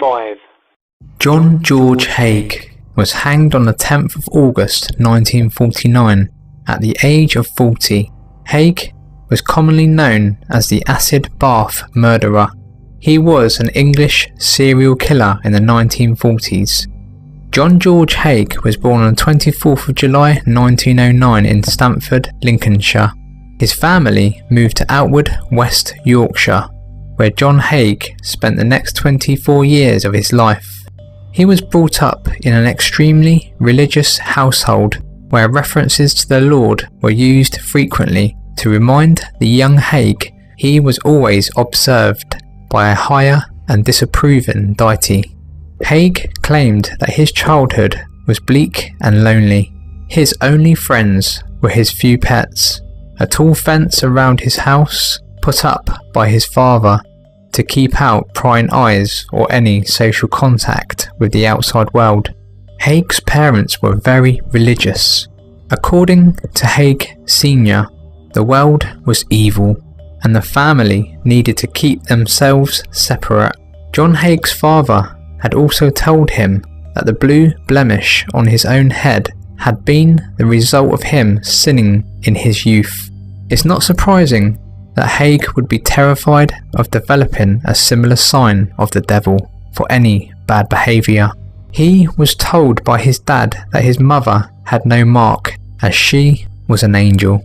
5. John George Haigh was hanged on the 10th of August 1949 at the age of 40. Haigh was commonly known as the Acid Bath Murderer. He was an English serial killer in the 1940s. John George Haigh was born on 24th of July 1909 in Stamford, Lincolnshire. His family moved to Outwood, West Yorkshire, where John Haigh spent the next 24 years of his life. He was brought up in an extremely religious household where references to the Lord were used frequently to remind the young Haigh he was always observed by a higher and disapproving deity. Haigh claimed that his childhood was bleak and lonely. His only friends were his few pets, a tall fence around his house put up by his father to keep out prying eyes or any social contact with the outside world. Haigh's parents were very religious. According to Haigh Sr., the world was evil and the family needed to keep themselves separate. John Haigh's father had also told him that the blue blemish on his own head had been the result of him sinning in his youth. It's not surprising that Haigh would be terrified of developing a similar sign of the devil for any bad behaviour. He was told by his dad that his mother had no mark, as she was an angel.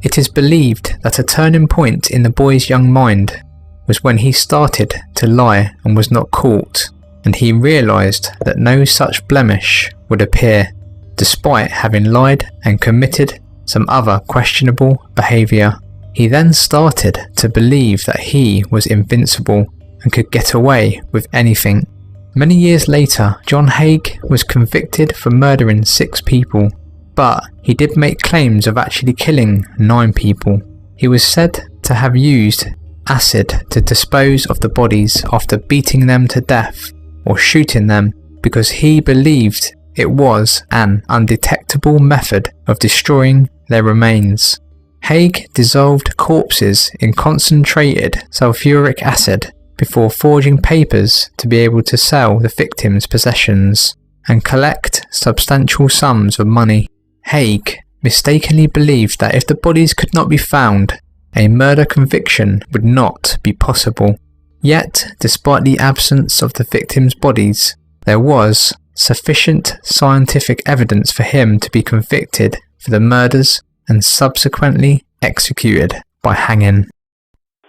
It is believed that a turning point in the boy's young mind was when he started to lie and was not caught, and he realised that no such blemish would appear, despite having lied and committed some other questionable behaviour. He then started to believe that he was invincible and could get away with anything. Many years later, John Haigh was convicted for murdering 6 people, but he did make claims of actually killing 9 people. He was said to have used acid to dispose of the bodies after beating them to death or shooting them because he believed it was an undetectable method of destroying their remains. Haigh dissolved corpses in concentrated sulfuric acid before forging papers to be able to sell the victims' possessions and collect substantial sums of money. Haigh mistakenly believed that if the bodies could not be found, a murder conviction would not be possible. Yet, despite the absence of the victims' bodies, there was sufficient scientific evidence for him to be convicted for the murders and subsequently executed by hanging.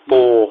4.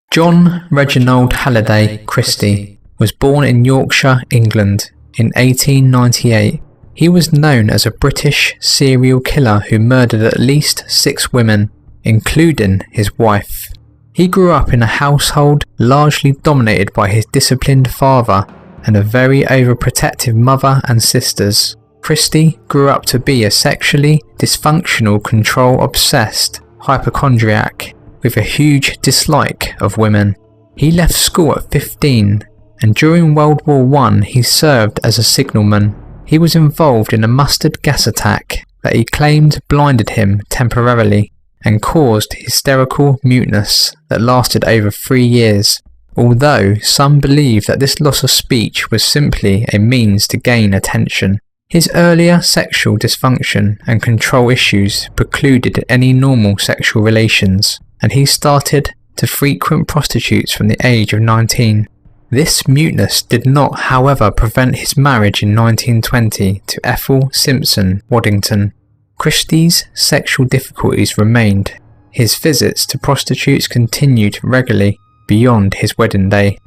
John Reginald Halliday Christie was born in Yorkshire, England in 1898. He was known as a British serial killer who murdered at least 6 women, including his wife. He grew up in a household largely dominated by his disciplined father and a very overprotective mother and sisters. Christie grew up to be a sexually dysfunctional, control-obsessed hypochondriac with a huge dislike of women. He left school at 15, and during World War I he served as a signalman. He was involved in a mustard gas attack that he claimed blinded him temporarily and caused hysterical muteness that lasted over 3 years, although some believe that this loss of speech was simply a means to gain attention. His earlier sexual dysfunction and control issues precluded any normal sexual relations, and he started to frequent prostitutes from the age of 19. This muteness did not, however, prevent his marriage in 1920 to Ethel Simpson Waddington. Christie's sexual difficulties remained. His visits to prostitutes continued regularly beyond his wedding day.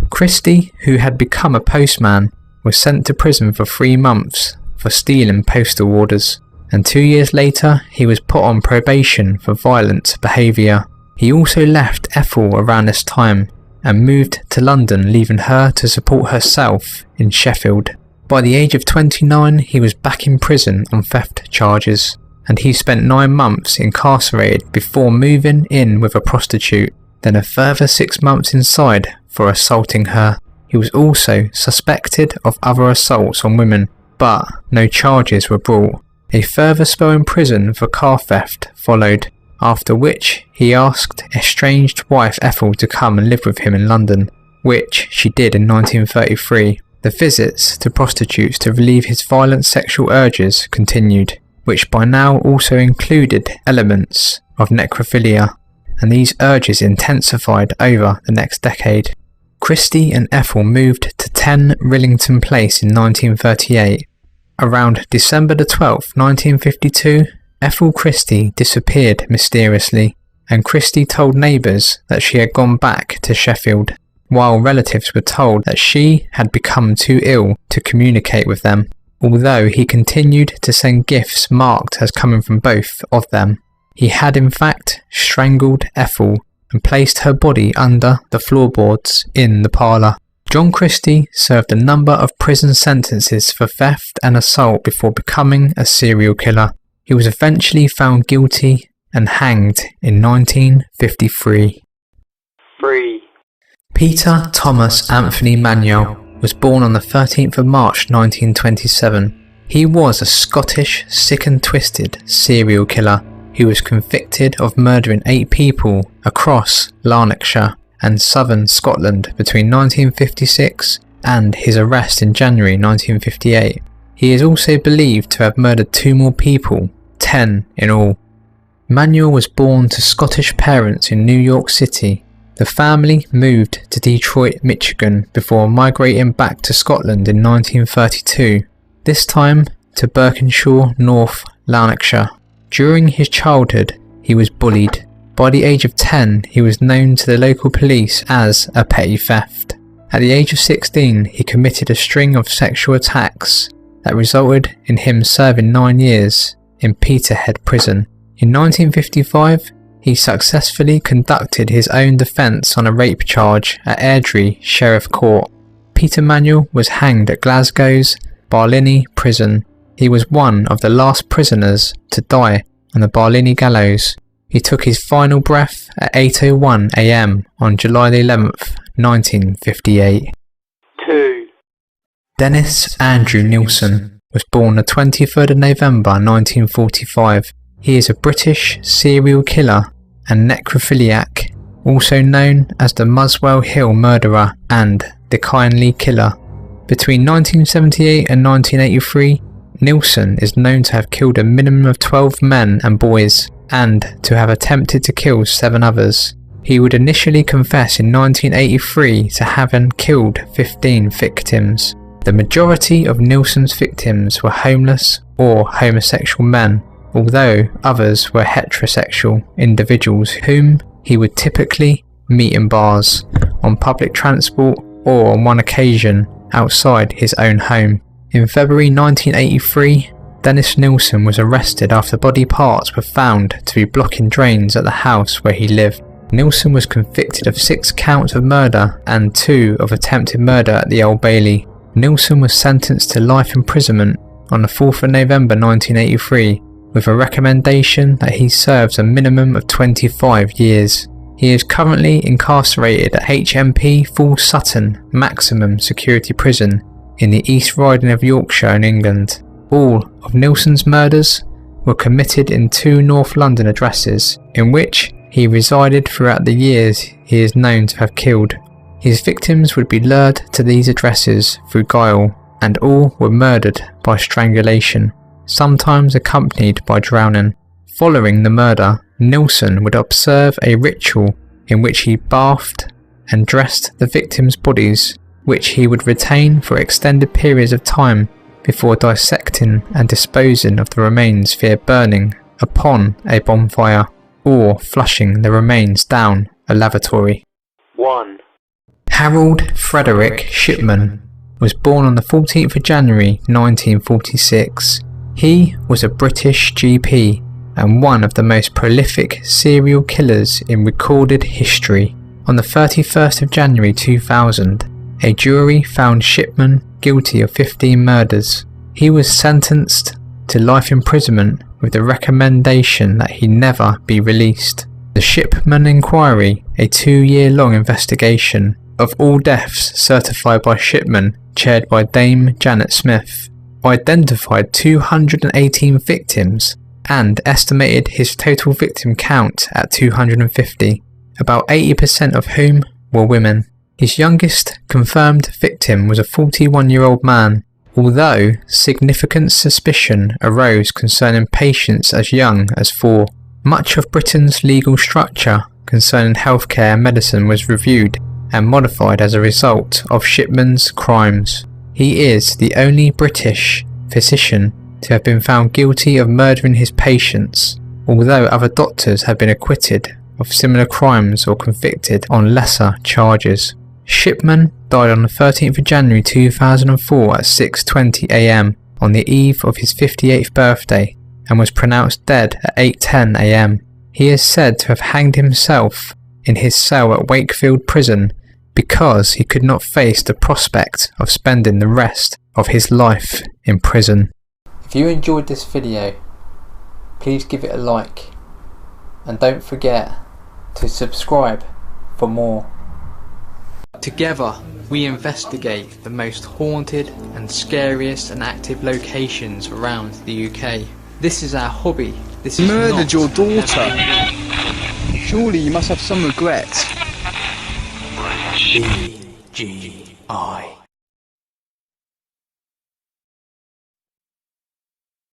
Christie, who had become a postman, was sent to prison for 3 months for stealing postal orders, and 2 years later he was put on probation for violent behaviour. He also left Ethel around this time and moved to London, leaving her to support herself in Sheffield. By the age of 29 he was back in prison on theft charges, and he spent 9 months incarcerated before moving in with a prostitute, then a further 6 months inside for assaulting her. He was also suspected of other assaults on women, but no charges were brought. A further spell in prison for car theft followed, after which he asked estranged wife Ethel to come and live with him in London. which she did in 1933. The visits to prostitutes to relieve his violent sexual urges continued, which by now also included elements of necrophilia, and these urges intensified over the next decade. Christie and Ethel moved to 10 Rillington Place in 1938. Around December 12, 1952, Ethel Christie disappeared mysteriously, and Christie told neighbours that she had gone back to Sheffield, while relatives were told that she had become too ill to communicate with them, although he continued to send gifts marked as coming from both of them. He had in fact strangled Ethel and placed her body under the floorboards in the parlour. John Christie served a number of prison sentences for theft and assault before becoming a serial killer. He was eventually found guilty and hanged in 1953. 3. Peter Thomas Anthony Manuel was born on the 13th of March 1927. He was a Scottish sick and twisted serial killer who was convicted of murdering 8 people across Lanarkshire and southern Scotland between 1956 and his arrest in January 1958. He is also believed to have murdered 2 more people, 10 in all. Manuel was born to Scottish parents in New York City. The family moved to Detroit, Michigan before migrating back to Scotland in 1932, this time to Birkenshaw, North Lanarkshire. During his childhood, he was bullied. By the age of 10, he was known to the local police as a petty theft. At the age of 16, he committed a string of sexual attacks that resulted in him serving 9 years in Peterhead Prison. In 1955, he successfully conducted his own defence on a rape charge at Airdrie Sheriff Court. Peter Manuel was hanged at Glasgow's Barlinnie Prison. He was one of the last prisoners to die on the Barlinnie gallows. He took his final breath at 8:01 a.m. on July 11th, 1958. 2. Dennis Andrew Nilsen was born the 23rd of November 1945. He is a British serial killer and necrophiliac, also known as the Muswell Hill murderer and the Kindly Killer. Between 1978 and 1983, Nilsen is known to have killed a minimum of 12 men and boys, and to have attempted to kill 7 others. He would initially confess in 1983 to having killed 15 victims. The majority of Nilsen's victims were homeless or homosexual men, although others were heterosexual individuals whom he would typically meet in bars, on public transport, or on one occasion outside his own home. In February 1983, Dennis Nilsen was arrested after body parts were found to be blocking drains at the house where he lived. Nilsen was convicted of 6 counts of murder and 2 of attempted murder at the Old Bailey. Nilsen was sentenced to life imprisonment on the 4th of November 1983, with a recommendation that he serves a minimum of 25 years. He is currently incarcerated at HMP Full Sutton Maximum Security Prison in the East Riding of Yorkshire in England. All of Nilsen's murders were committed in 2 North London addresses, in which he resided throughout the years he is known to have killed. His victims would be lured to these addresses through guile, and all were murdered by strangulation, sometimes accompanied by drowning. Following the murder, Nilsen would observe a ritual in which he bathed and dressed the victims' bodies, which he would retain for extended periods of time before dissecting and disposing of the remains via burning upon a bonfire or flushing the remains down a lavatory. 1. Harold Frederick Shipman was born on the 14th of January 1946. He was a British GP and one of the most prolific serial killers in recorded history. On the 31st of January 2000, a jury found Shipman guilty of 15 murders. He was sentenced to life imprisonment with the recommendation that he never be released. The Shipman Inquiry, a 2-year-long investigation of all deaths certified by Shipman, chaired by Dame Janet Smith, identified 218 victims and estimated his total victim count at 250, about 80% of whom were women. His youngest confirmed victim was a 41-year-old man, although significant suspicion arose concerning patients as young as 4. Much of Britain's legal structure concerning healthcare and medicine was reviewed and modified as a result of Shipman's crimes. He is the only British physician to have been found guilty of murdering his patients, although other doctors have been acquitted of similar crimes or convicted on lesser charges. Shipman died on the 13th of January 2004 at 6:20 am on the eve of his 58th birthday and was pronounced dead at 8:10 am. He is said to have hanged himself in his cell at Wakefield Prison because he could not face the prospect of spending the rest of his life in prison. If you enjoyed this video, please give it a like and don't forget to subscribe for more. Together, we investigate the most haunted and scariest and active locations around the UK. This is our hobby. This is murdered your daughter. Surely you must have some regret. BGI.